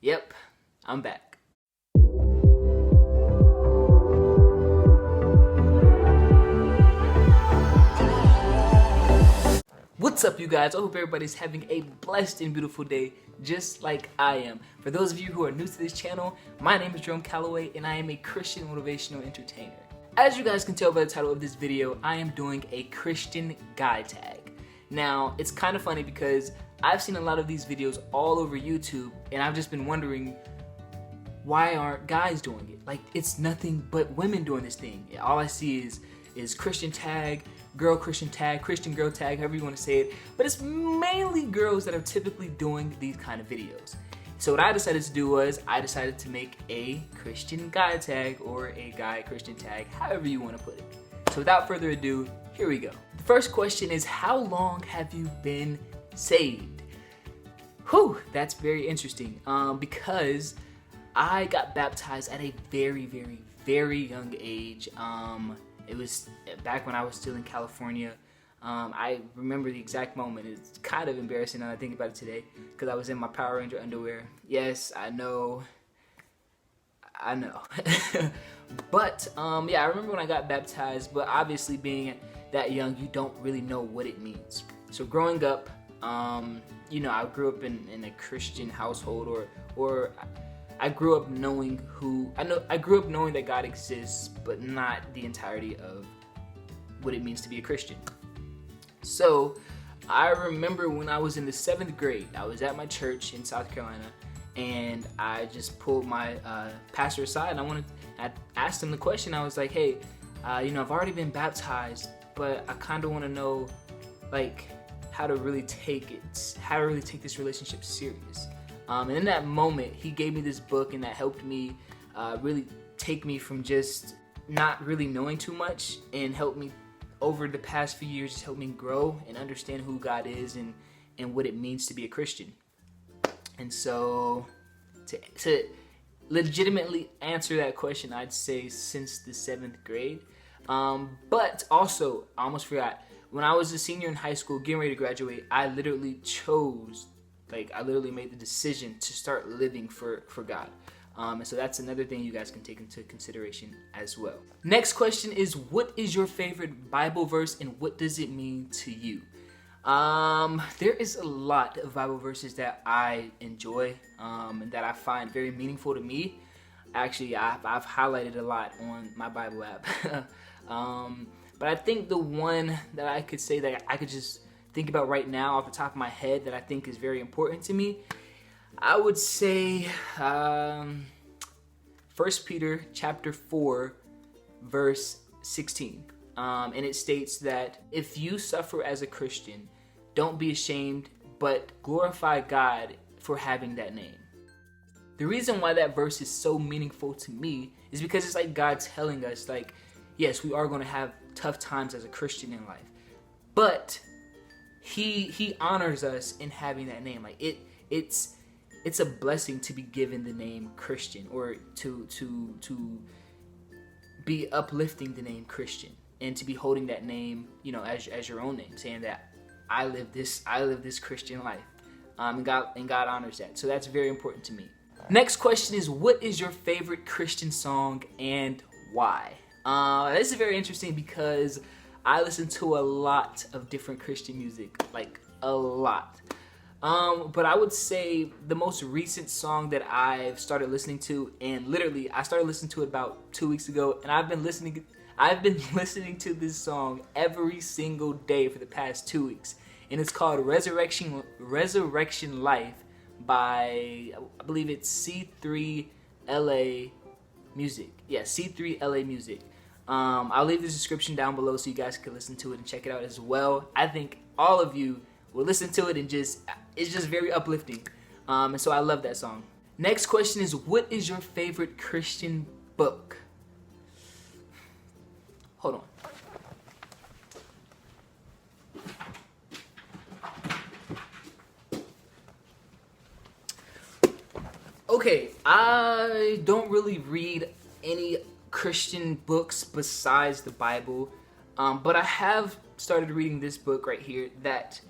Yep, I'm back. What's up, you guys? I hope everybody's having a blessed and beautiful day, just like I am. For those of you who are new to this channel, my name is Jerome Calloway, and I am a Christian motivational entertainer. As you guys can tell by the title of this video, I am doing a Christian guy tag. Now, it's kind of funny because I've seen a lot of these videos all over YouTube, and I've just been wondering, why aren't guys doing it? Like, it's nothing but women doing this thing. All I see is Christian tag, girl Christian tag, Christian girl tag, however you want to say it. But it's mainly girls that are typically doing these kind of videos. So what I decided to do was I decided to make a Christian guy tag, or a guy Christian tag, however you want to put it. So without further ado, here we go. The first question is, how long have you been saved? Whew, that's very interesting because I got baptized at a very, very, very young age. It was back when I was still in California. I remember the exact moment. It's kind of embarrassing now that I think about it today, because I was in my Power Ranger underwear. Yes, I know. But yeah, I remember when I got baptized, but obviously being that young, you don't really know what it means. So growing up, you know, I grew up in a Christian household, or I grew up knowing I grew up knowing that God exists, but not the entirety of what it means to be a Christian. So I remember when I was in the 7th grade, I was at my church in South Carolina, and I just pulled my pastor aside, and I asked him the question. I was like, hey, you know, I've already been baptized, but I kind of want to know, like, how to really take this relationship serious. And in that moment, he gave me this book, and that helped me really take me from just not really knowing too much, and helped me over the past few years, just helped me grow and understand who God is and what it means to be a Christian. And so to legitimately answer that question, I'd say since the 7th grade. But also, I almost forgot, when I was a senior in high school, getting ready to graduate, I literally made the decision to start living for God. And so that's another thing you guys can take into consideration as well. Next question is, what is your favorite Bible verse, and what does it mean to you? There is a lot of Bible verses that I enjoy, and that I find very meaningful to me. Actually, I've highlighted a lot on my Bible app. But I think the one that I could say that I could just think about right now off the top of my head that I think is very important to me, I would say 1 Peter chapter 4 verse 16, and it states that if you suffer as a Christian, don't be ashamed, but glorify God for having that name. The reason why that verse is so meaningful to me is because it's like God telling us, like, yes, we are going to have tough times as a Christian in life, but He honors us in having that name. Like, it's a blessing to be given the name Christian, or to be uplifting the name Christian, and to be holding that name, you know, as your own name, saying that I live this Christian life, and God honors that. So that's very important to me. Next question is, what is your favorite Christian song and why? This is very interesting because I listen to a lot of different Christian music, like a lot. But I would say the most recent song that I've started listening to, and literally I started listening to it about 2 weeks ago, and I've been listening to this song every single day for the past 2 weeks, and it's called Resurrection Life by, I believe it's C3 LA Music. Yeah, C3 LA Music. I'll leave the description down below so you guys can listen to it and check it out as well. I think all of you will listen to it, and it's just very uplifting. And so I love that song. Next question is, what is your favorite Christian book? Hold on. Okay, I don't really read any Christian books besides the Bible, but I have started reading this book right here that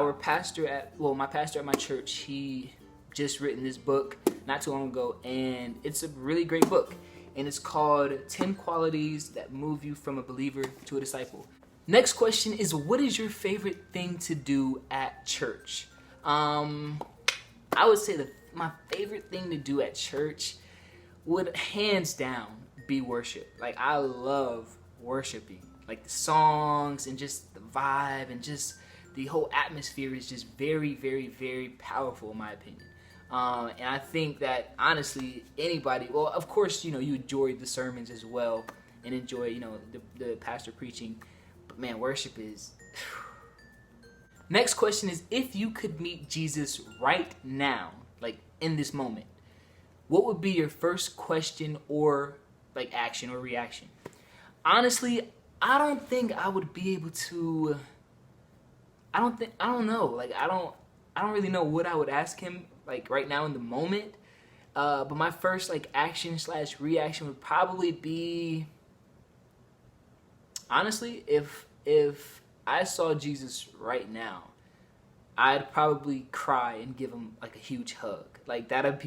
my pastor at my church, he just written this book not too long ago, and it's a really great book, and it's called 10 Qualities That Move You from a Believer to a Disciple. Next question is, what is your favorite thing to do at church? I would say that my favorite thing to do at church would hands down be worship. Like, I love worshiping. Like, the songs and just the vibe and just the whole atmosphere is just very, very, very powerful in my opinion. And I think that honestly, anybody, well, of course, you enjoy the sermons as well and enjoy, the pastor preaching. But man, worship is... Next question is, if you could meet Jesus right now, like in this moment, what would be your first question or like action or reaction? Honestly, I don't think I would be able to... I don't know. Like, I don't really know what I would ask him, like, right now in the moment. But my first, like, action/reaction would probably be... Honestly, if I saw Jesus right now, I'd probably cry and give him, like, a huge hug. Like, that'd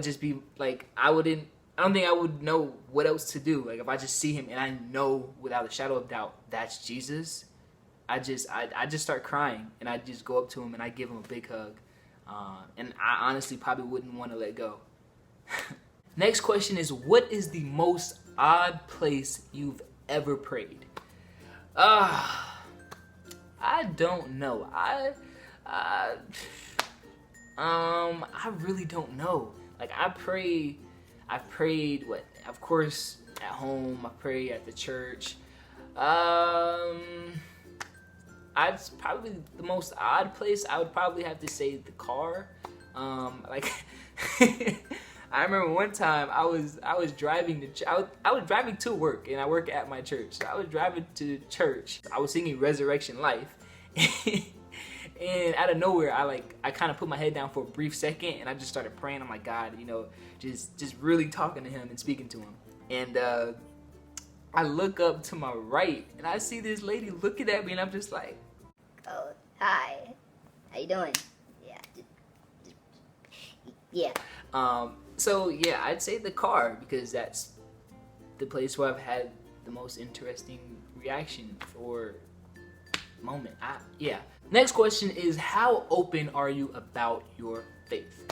just be, like, I don't think I would know what else to do. Like, if I just see him and I know without a shadow of doubt that's Jesus, I just start crying, and I just go up to him and I give him a big hug. And I honestly probably wouldn't want to let go. Next question is, what is the most odd place you've ever prayed? I don't know. I really don't know. Like, I've prayed, of course, at home. I pray at the church. It's probably the most odd place. I would probably have to say the car. Like, I remember one time I was driving I was driving to work, and I work at my church. So I was driving to church. I was singing Resurrection Life, and out of nowhere, I kind of put my head down for a brief second, and I just started praying. I'm like, God, just really talking to him and speaking to him. And I look up to my right, and I see this lady looking at me, and I'm just like, oh, hi. How you doing? Yeah. So yeah, I'd say the car, because that's the place where I've had the most interesting reaction or moment. Yeah. Next question is, how open are you about your faith?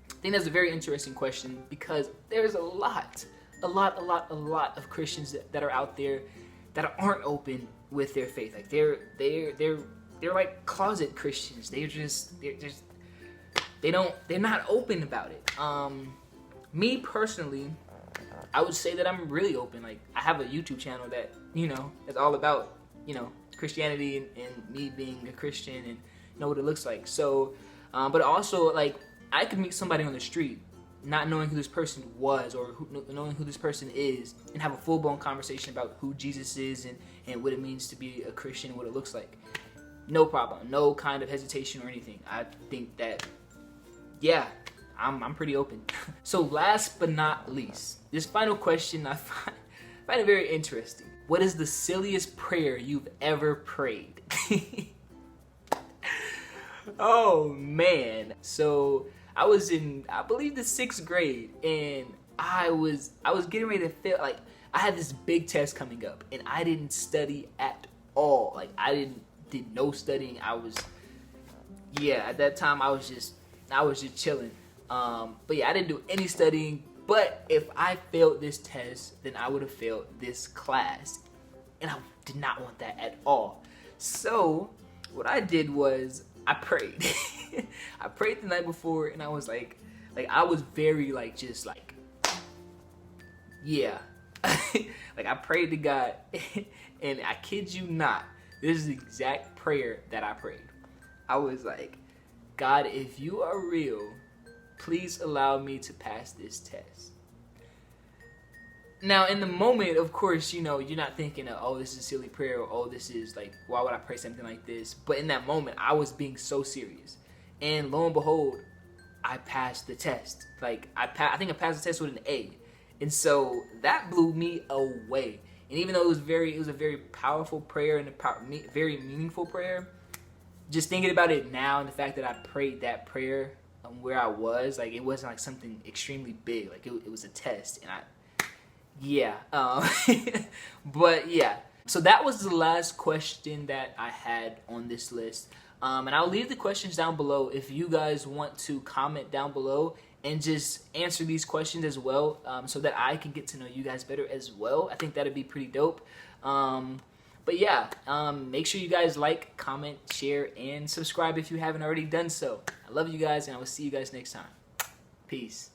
I think that's a very interesting question, because there's a lot of Christians that are out there that aren't open with their faith. Like, they're like closet Christians. They're not open about it. Me personally, I would say that I'm really open. Like, I have a YouTube channel that, is all about, Christianity and me being a Christian and know what it looks like. So, but also, like, I could meet somebody on the street not knowing who this person was or knowing who this person is, and have a full-blown conversation about who Jesus is and what it means to be a Christian and what it looks like. No problem. No kind of hesitation or anything. I think that, yeah, I'm pretty open. So last but not least, this final question I find it very interesting. What is the silliest prayer you've ever prayed? Oh man. So I was in, I believe, the 6th grade, and I was getting ready to fail. Like, I had this big test coming up, and I didn't study at all. Like, I did no studying. At that time I was just chilling. But yeah, I didn't do any studying. But if I failed this test, then I would have failed this class, and I did not want that at all. So what I did was I prayed. I prayed the night before, and I was like I was very yeah. Like, I prayed to God, and I kid you not, this is the exact prayer that I prayed. I was like, God, if you are real, please allow me to pass this test. Now, in the moment, of course, you're not thinking, oh, this is a silly prayer, or oh, this is like, why would I pray something like this? But in that moment, I was being so serious. And lo and behold, I passed the test. Like, I think I passed the test with an A. And so that blew me away. And even though it was a very powerful prayer and a very meaningful prayer, just thinking about it now and the fact that I prayed that prayer where I was, like, it wasn't like something extremely big. Like, it was a test, and but yeah. So that was the last question that I had on this list. And I'll leave the questions down below if you guys want to comment down below and just answer these questions as well, so that I can get to know you guys better as well. I think that'd be pretty dope. But yeah, make sure you guys like, comment, share, and subscribe if you haven't already done so. I love you guys, and I will see you guys next time. Peace.